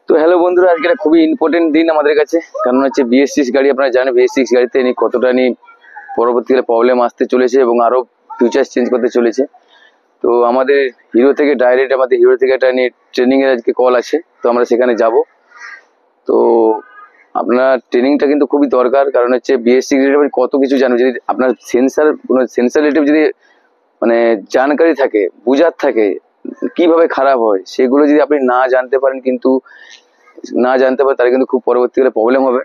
তো হ্যালো বন্ধুরা, আজকে একটা খুবই ইম্পর্টেন্ট দিন আমাদের কাছে। কারণ হচ্ছে BS6 গাড়ি, আপনারা জানেন BS6 গাড়িতে কতটা পরবর্তীকালে প্রবলেম আসতে চলেছে এবং আরো ফিউচার্স চেঞ্জ করতে চলেছে। তো আমাদের হিরো থেকে ডাইরেক্ট একটা ট্রেনিং এর আজকে কল আছে, তো আমরা সেখানে যাব। তো আপনার ট্রেনিংটা কিন্তু খুবই দরকার, কারণ হচ্ছে BS6 রিলেটেড কত কিছু জানবে। যদি আপনার সেন্সার রিলেটেড যদি জানকারি থাকে, বুঝার থাকে কিভাবে খারাপ হয়, সেগুলো যদি আপনি না জানতে পারেন তাহলে কিন্তু খুব পরবর্তীকালে প্রবলেম হবে।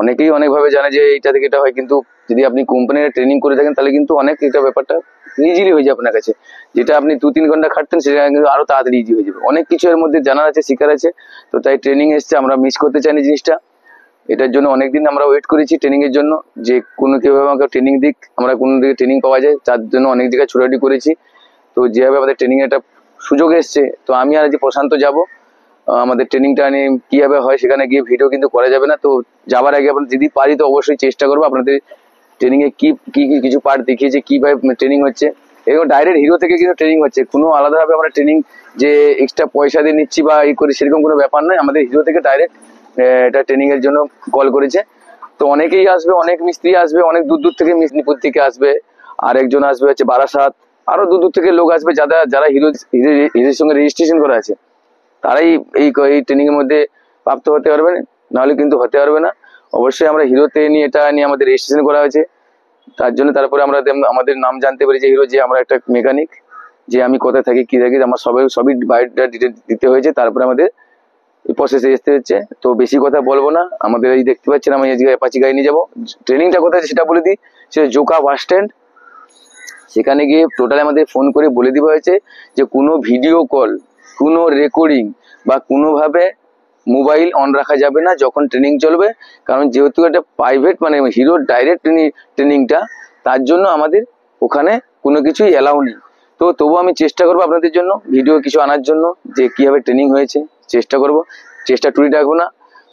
অনেকেই অনেকভাবে জানে যে এইটা থেকে এটা হয়, কিন্তু যদি আপনি কোম্পানির ট্রেনিং করে থাকেন তাহলে কিন্তু অনেক এটা ব্যাপারটা ইজিলি হয়ে যাবে আপনার কাছে। যেটা আপনি 2-3 ঘন্টা খাটতেন সেটা কিন্তু আরো তাড়াতাড়ি ইজি হয়ে যাবে। অনেক কিছু এর মধ্যে জানার আছে, শিকার আছে। তো তাই ট্রেনিং এসছে, আমরা মিস করতে চাইনি জিনিসটা। এটার জন্য অনেকদিন আমরা ওয়েট করেছি ট্রেনিং এর জন্য, যে কোনো কিভাবে আমাকে ট্রেনিং দিক, আমরা কোনো দিকে ট্রেনিং পাওয়া যায়, তার জন্য অনেক জায়গায় ছোটাছুটি করেছি। তো যেভাবে আমাদের ট্রেনিং একটা সুযোগ এসছে, তো আমি আর প্রশান্ত যাব। আমাদের ট্রেনিংটা কিভাবে হয় সেখানে গিয়ে ভিডিও কিন্তু করা যাবে না। তো যাবার আগে আপনার যদি পারি তো অবশ্যই চেষ্টা করবো আপনাদের ট্রেনিং এ কি কি কিছু পার্ট দেখিয়েছে, কিভাবে ট্রেনিং হচ্ছে। এবং ডাইরেক্ট হিরো থেকে কিন্তু ট্রেনিং হচ্ছে, কোনো আলাদাভাবে আমরা ট্রেনিং যে এক্সট্রা পয়সা দিয়ে নিচ্ছি বা করি সেরকম কোনো ব্যাপার নয়। আমাদের হিরো থেকে ডাইরেক্ট এটা ট্রেনিং এর জন্য কল করেছে। তো অনেকেই আসবে, অনেক মিস্ত্রি আসবে, অনেক দূর দূর থেকে মেদিনীপুর থেকে আসবে, আর একজন আসবে হচ্ছে বারাসাত, আরো দূর দূর থেকে লোক আসবে যারা হিরোর সঙ্গে রেজিস্ট্রেশন করা আছে, তারাই এই ট্রেনিং এর মধ্যে প্রাপ্ত হতে পারবে, নাহলে কিন্তু হতে পারবে না। অবশ্যই আমরা হিরোতে এটা নিয়ে আমাদের রেজিস্ট্রেশন করা হয়েছে। তার জন্য তারপরে আমরা আমাদের নাম জানতে পারি যে হিরো, যে আমরা একটা মেকানিক, যে আমি কোথায় থাকি কি থাকি, আমার সবই বায়োডাটা দিতে হয়েছে। তারপরে আমাদের এই প্রসেসে আসতে হচ্ছে। তো বেশি কথা বলবো না, আমাদের এই দেখতে পাচ্ছেন আমি আজকে অ্যাপাচি গাড়ি নিয়ে যাবো। ট্রেনিংটা কোথায় সেটা বলে দিই, সেটা জোকা বাস স্ট্যান্ড। সেখানে গিয়ে টোটাল আমাদের ফোন করে বলে দেওয়া হয়েছে যে কোনো ভিডিও কল, কোনো রেকর্ডিং বা কোনোভাবে মোবাইল অন রাখা যাবে না যখন ট্রেনিং চলবে। কারণ যেহেতু একটা প্রাইভেট হিরোর ডাইরেক্ট ট্রেনিংটা, তার জন্য আমাদের ওখানে কোনো কিছুই অ্যালাউ নেই। তো তবুও আমি চেষ্টা করবো আপনাদের জন্য ভিডিও কিছু আনার জন্য, যে কিভাবে ট্রেনিং হয়েছে চেষ্টা করব, চেষ্টা টুটি রাখবো না।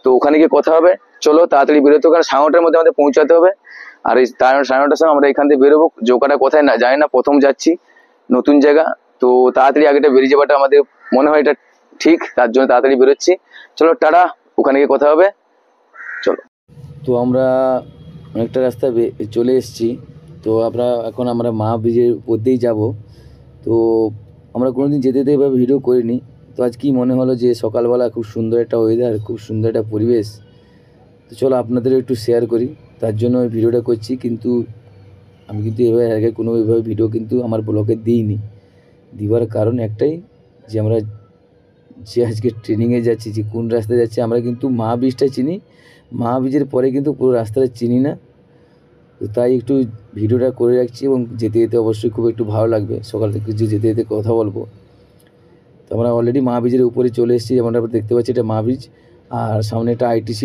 তো ওখানে গিয়ে কথা হবে। চলো তাড়াতাড়ি বেরোতে, কারণ 9:30-র মধ্যে আমাদের পৌঁছাতে হবে। আর এই 9:30-র সময় আমরা এখান থেকে বেরোবো। জোকাটা কোথায় না জানি না, প্রথম যাচ্ছি, নতুন জায়গা। তো তাড়াতাড়ি আগেটা বেরিয়ে যাওয়াটা আমাদের মনে হয় এটা ঠিক, তার জন্য তাড়াতাড়ি বেরোচ্ছি। চলো টাটা, ওখানে গিয়ে কথা হবে, চলো। তো আমরা অনেকটা রাস্তা চলে এসেছি। তো এখন আমরা মা ব্রিজের উপর দিয়েই যাবো। তো আমরা কোনোদিন যেতে এভাবে ভিডিও করিনি। তো আজ কি মনে হলো যে সকালবেলা খুব সুন্দর একটা ওয়েদার, খুব সুন্দর একটা পরিবেশ, তো চলো আপনাদের একটু শেয়ার করি, তার জন্য ওই ভিডিওটা করছি। কিন্তু আমি কিন্তু এভাবে আগে কোনোভাবে ভিডিও কিন্তু আমার ব্লগে দিইনি। দিবার কারণ একটাই, যে আমরা যে আজকে ট্রেনিংয়ে যাচ্ছি, যে কোন রাস্তায় যাচ্ছি, আমরা কিন্তু মা ব্রিজটা চিনি, মা ব্রিজের পরে কিন্তু পুরো রাস্তাটা চিনি না। তো তাই একটু ভিডিওটা করে রাখছি, এবং যেতে যেতে অবশ্যই খুব একটু ভালো লাগবে। সকাল থেকে কিছু যেতে যেতে কথা বলবো। তো আমরা অলরেডি মা ব্রিজের উপরে চলে এসেছি, যেমন আমরা দেখতে পাচ্ছি এটা মা ব্রিজ। আর সামনে একটা ITC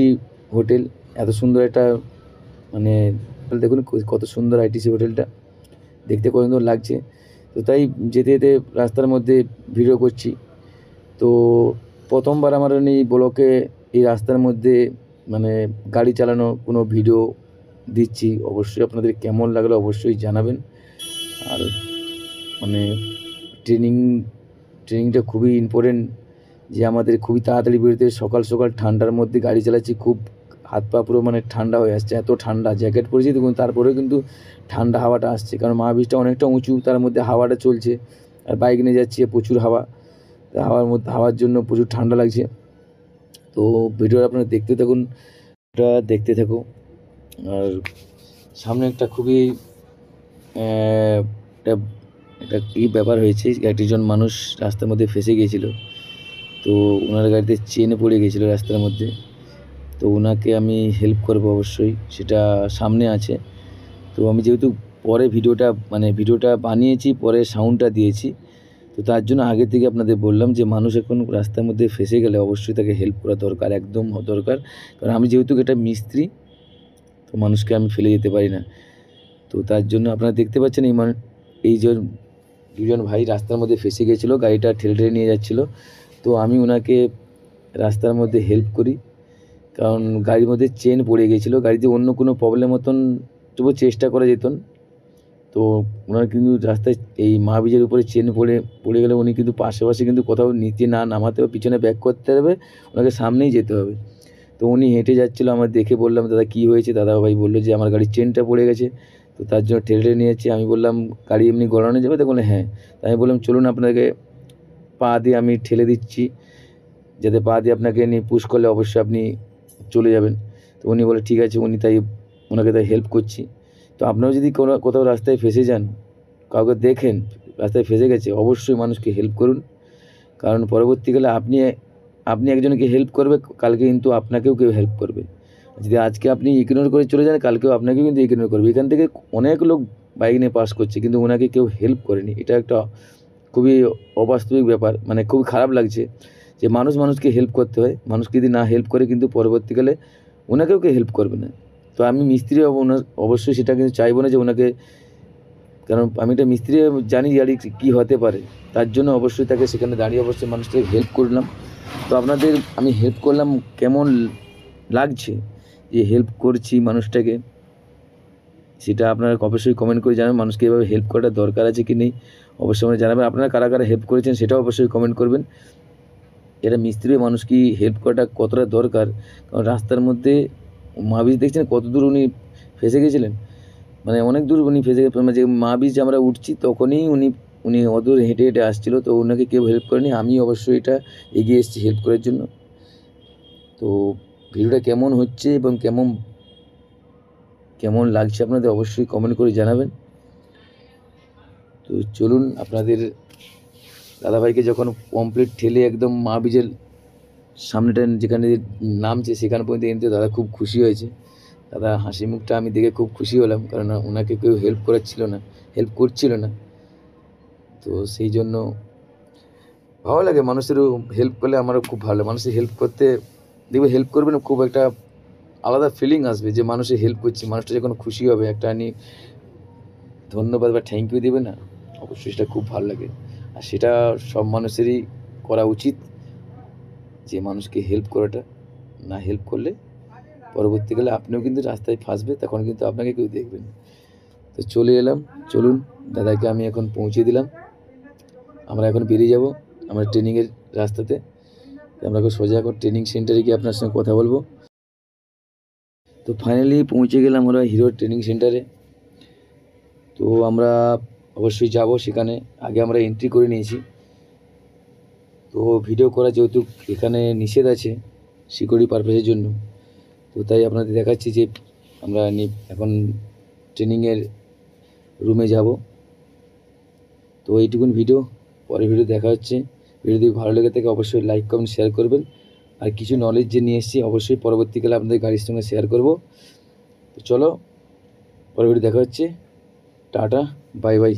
হোটেল, এত সুন্দর একটা দেখুন কত সুন্দর ITC হোটেলটা, দেখতে কত সুন্দর লাগছে। তো তাই যেতে যেতে রাস্তার মধ্যে ভিডিও করছি। তো প্রথমবার আমার এই ব্লকে এই রাস্তার মধ্যে গাড়ি চালানো কোনো ভিডিও দিচ্ছি। অবশ্যই আপনাদের কেমন লাগলো অবশ্যই জানাবেন। আর ট্রেনিংটা খুবই ইম্পর্টেন্ট, যে আমাদের খুবই তাড়াতাড়ি বেরোতে। সকাল সকাল ঠান্ডার মধ্যে গাড়ি চালাচ্ছি, খুব হাত পা পুরো ঠান্ডা হয়ে আসছে, এত ঠান্ডা। জ্যাকেট পরেছি দেখুন, তারপরেও কিন্তু ঠান্ডা হাওয়াটা আসছে, কারণ মা ব্রিজটা অনেকটা উঁচু, তার মধ্যে হাওয়াটা চলছে। আর বাইক নিয়ে যাচ্ছি, প্রচুর হাওয়ার জন্য প্রচুর ঠান্ডা লাগছে। তো ভিডিওটা আপনারা দেখতে থাকুন, আর সামনে একটা খুবই একটা কী ব্যাপার হয়েছে, একজন মানুষ রাস্তার মধ্যে ফেসে গিয়েছিল। তো ওনার গাড়িতে চেন পড়ে গিয়েছিলো রাস্তার মধ্যে। তো ওনাকে আমি হেল্প করবো অবশ্যই, সেটা সামনে আছে। তো আমি যেহেতু পরে ভিডিওটা বানিয়েছি, পরে সাউন্ডটা দিয়েছি, তো তার জন্য আগে থেকে আপনাদের বললাম যে মানুষ এখন রাস্তার মধ্যে ফেসে গেলে অবশ্যই তাকে হেল্প করা দরকার, একদম দরকার। কারণ আমি যেহেতু এটা মিস্ত্রি, তো মানুষকে আমি ফেলে যেতে পারি না। তো তার জন্য আপনারা দেখতে পাচ্ছেন এই যে দুজন ভাই রাস্তার মধ্যে ফেসে গিয়েছিলো, গাড়িটা ঠেলে নিয়ে যাচ্ছিলো। তো আমি ওনাকে রাস্তার মধ্যে হেল্প করি, কারণ গাড়ির মধ্যে চেন পড়ে গিয়েছিলো। গাড়িতে অন্য কোনো প্রবলেম হতন তবু চেষ্টা করা যেত। তো ওনার কিন্তু রাস্তায় এই মা ব্রিজের উপরে চেন পড়ে গেলে উনি কিন্তু পাশে কিন্তু কোথাও নিচে না নামাতে হবে, পিছনে ব্যাক করতে হবে, ওনাকে সামনেই যেতে হবে। তো উনি হেঁটে যাচ্ছিলো, আমার দেখে বললাম, দাদা কী হয়েছে? দাদাভাই বললো যে আমার গাড়ির চেনটা পড়ে গেছে, তো তার জন্য ঠেলে নিয়ে যাচ্ছি। আমি বললাম গাড়ি এমনি গড়ানো যাবে? তো বলে হ্যাঁ। তাই আমি বললাম চলুন আপনাকে পা দিয়ে আমি ঠেলে দিচ্ছি, যাতে পা দিয়ে আপনাকে নিয়ে পুশ করলে অবশ্যই আপনি চলে যাবেন। তো উনি বলে ঠিক আছে, ওনাকে তাই হেল্প করছি। তো আপনারাও যদি কোথাও রাস্তায় ফেঁসে যান, কাউকে দেখেন রাস্তায় ফেঁসে গেছে, অবশ্যই মানুষকে হেল্প করুন। কারণ পরবর্তীকালে আপনি একজনকে হেল্প করবে, কালকে কিন্তু আপনাকেও কেউ হেল্প করবে। যদি আজকে আপনি ইগনোর করে চলে যান, কালকেও আপনাকেও কিন্তু ইগনোর করবে। এখান থেকে অনেক লোক বাইক নিয়ে পাস করছে, কিন্তু ওনাকে কেউ হেল্প করেনি। এটা একটা খুবই অবাস্তবিক ব্যাপার, মানে খুবই খারাপ লাগছে যে মানুষকে হেল্প করতে হয়। মানুষকে যদি না হেল্প করে, কিন্তু পরবর্তীকালে ওনাকেও কেউ হেল্প করবে না। তো আমি মিস্ত্রি হব, অবশ্যই সেটা কিন্তু চাইবো না যে ওনাকে, কারণ আমি একটা মিস্ত্রি, জানি গাড়ি কী হতে পারে, তার জন্য অবশ্যই তাকে সেখানে দাঁড়িয়ে অবশ্যই মানুষটাকে হেল্প করলাম। তো আপনাদের আমি হেল্প করলাম, কেমন লাগছে যে হেল্প করছি মানুষটাকে, সেটা আপনারা অবশ্যই কমেন্ট করে জানাবেন। মানুষকে এভাবে হেল্প করাটা দরকার আছে কি নেই অবশ্যই আমাকে জানাবেন। আপনারা কারা কারা হেল্প করেছেন সেটাও অবশ্যই কমেন্ট করবেন। এটা মিস্ত্রি মানুষ কি হেল্প করাটা কতটা দরকার, কারণ রাস্তার মধ্যে মা ব্রিজ দেখছেন কত দূর উনি ফেঁসে গেছিলেন, মানে অনেক দূর উনি ফেঁসে মানে যে মা ব্রিজ আমরা উঠছি তখনই উনি অদূর হেঁটে আসছিলো। তো ওনাকে কেউ হেল্প করেনি, আমি অবশ্যই এটা এগিয়ে এসেছি হেল্প করার জন্য। তো ভিডিওটা কেমন হচ্ছে এবং কেমন লাগছে আপনাদের অবশ্যই কমেন্ট করে জানাবেন। তো চলুন, আপনাদের দাদাভাইকে যখন কমপ্লিট ঠেলে একদম মা ব্রিজের সামনেটা যেখানে নামছে সেখানে পর্যন্ত এনতে দাদা খুব খুশি হয়েছে। দাদা হাসি মুখটা আমি দেখে খুব খুশি হলাম, কারণ ওনাকে কেউ হেল্প করছিল না। তো সেই জন্য ভালো লাগে, মানুষেরও হেল্প করলে আমারও খুব ভালো। মানুষের হেল্প করতে দেখবে, হেল্প করবেন খুব একটা আলাদা ফিলিং আসবে যে মানুষের হেল্প করছি, মানুষটা যখন খুশি হবে, একটা ধন্যবাদ বা থ্যাংক ইউ দেবে না, অবশ্যই সেটা খুব ভালো লাগে। আর সেটা সব মানুষেরই করা উচিত, যে মানুষকে হেল্প করাটা। না হেল্প করলে পরবর্তীকালে আপনিও কিন্তু রাস্তায় ফাঁসবে, তখন কিন্তু আপনাকে কেউ দেখবে না। তো চলে এলাম, চলুন দাদাকে আমি এখন পৌঁছে দিলাম। আমরা এখন বেরিয়ে যাব আমরা ট্রেনিংয়ের রাস্তাতে। আমরা এখন সোজা এখন ট্রেনিং সেন্টারে গিয়ে আপনার সঙ্গে কথা বলবো। তো ফাইনালি পৌঁছে গেলাম আমরা হিরোর ট্রেনিং সেন্টারে। তো আমরা অবশ্যই যাব সেখানে, আগে আমরা এন্ট্রি করে নিয়েছি। তো ভিডিও করা যেহেতু এখানে নিষেধ আছে সিকিউরিটি পারপাসের জন্য, তো তাই আপনাদের দেখাচ্ছি যে আমরা এখন ট্রেনিংয়ের রুমে যাব। তো এইটুকুন ভিডিও, পরের ভিডিও দেখা হচ্ছে। ভিডিও যদি ভালো লেগে থাকে অবশ্যই লাইক কমেন্ট শেয়ার করবেন। আর কিছু নলেজ যে নিয়ে এসেছি অবশ্যই পরবর্তীকালে আপনাদের গাড়ির সঙ্গে শেয়ার করব। তো চলো, পরের ভিডিও দেখা হচ্ছে। Tata, bye bye.